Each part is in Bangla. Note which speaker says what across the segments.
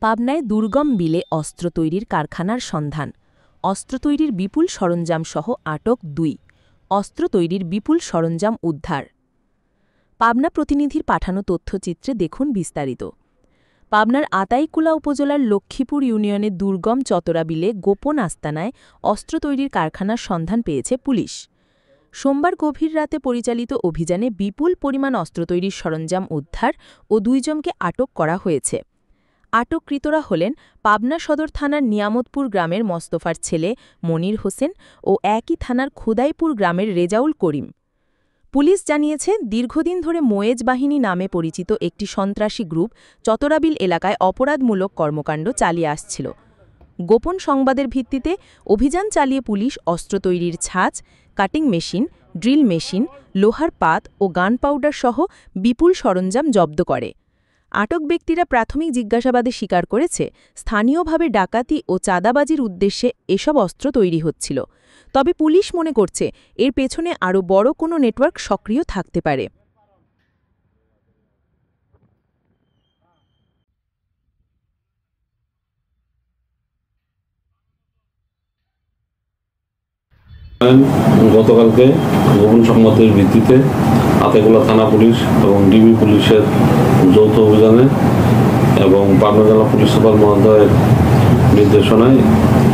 Speaker 1: পাবনায় দুর্গম বিলে অস্ত্র তৈরির কারখানার সন্ধান। অস্ত্র তৈরির বিপুল সরঞ্জামসহ আটক ২। অস্ত্র তৈরির বিপুল সরঞ্জাম উদ্ধার। পাবনা প্রতিনিধির পাঠানো তথ্যচিত্রে দেখুন বিস্তারিত। পাবনার আতাইকুলা উপজেলার লক্ষ্মীপুর ইউনিয়নের দুর্গম চতরা বিলে গোপন আস্তানায় অস্ত্র তৈরির কারখানার সন্ধান পেয়েছে পুলিশ। সোমবার গভীর রাতে পরিচালিত অভিযানে বিপুল পরিমাণ অস্ত্র তৈরির সরঞ্জাম উদ্ধার ও ২ জনকে আটক করা হয়েছে। আটককৃতরা হলেন পাবনা সদর থানার নিয়ামতপুর গ্রামের মোস্তফার ছেলে মনির হোসেন ও একই থানার খোদাইপুর গ্রামের রেজাউল করিম। পুলিশ জানিয়েছে, দীর্ঘদিন ধরে মোয়েজ বাহিনী নামে পরিচিত একটি সন্ত্রাসী গ্রুপ চতরাবিল এলাকায় অপরাধমূলক কর্মকাণ্ড চালিয়ে আসছিল। গোপন সংবাদের ভিত্তিতে অভিযান চালিয়ে পুলিশ অস্ত্র তৈরির ছাঁচ, কাটিং মেশিন, ড্রিল মেশিন, লোহার পাত ও গান পাউডার সহ বিপুল সরঞ্জাম জব্দ করে। আটক ব্যক্তিরা প্রাথমিক জিজ্ঞাসাবাদে স্বীকার করেছে, স্থানীয়ভাবে ডাকাতি ও চাঁদাবাজির উদ্দেশ্যে এসব অস্ত্র তৈরি হচ্ছিল। তবে পুলিশ মনে করছে, এর পেছনে আরও বড় কোনো নেটওয়ার্ক সক্রিয় থাকতে পারে।
Speaker 2: গতকালকে গোপন সংবাদের ভিত্তিতে আতাইকুলা থানা পুলিশ এবং ডিবি পুলিশের যৌথ অভিযানে এবং পাবনা জেলা পুলিশ সুপার মহোদয়ের নির্দেশনায়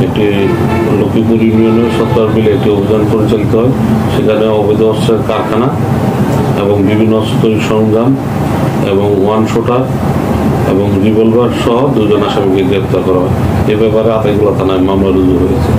Speaker 2: একটি লক্ষ্মীপুর ইউনিয়নের চতরাবিলে একটি অভিযান পরিচালিত হয়। সেখানে অবৈধ অস্ত্রের কারখানা এবং বিভিন্ন অস্ত্র তৈরির সরঞ্জাম এবং ওয়ান শুটার এবং রিভলভার সহ ২ জন আসামিকে গ্রেপ্তার করা হয়। এ ব্যাপারে আতাইকুলা থানায় মামলা রুজু হয়েছে।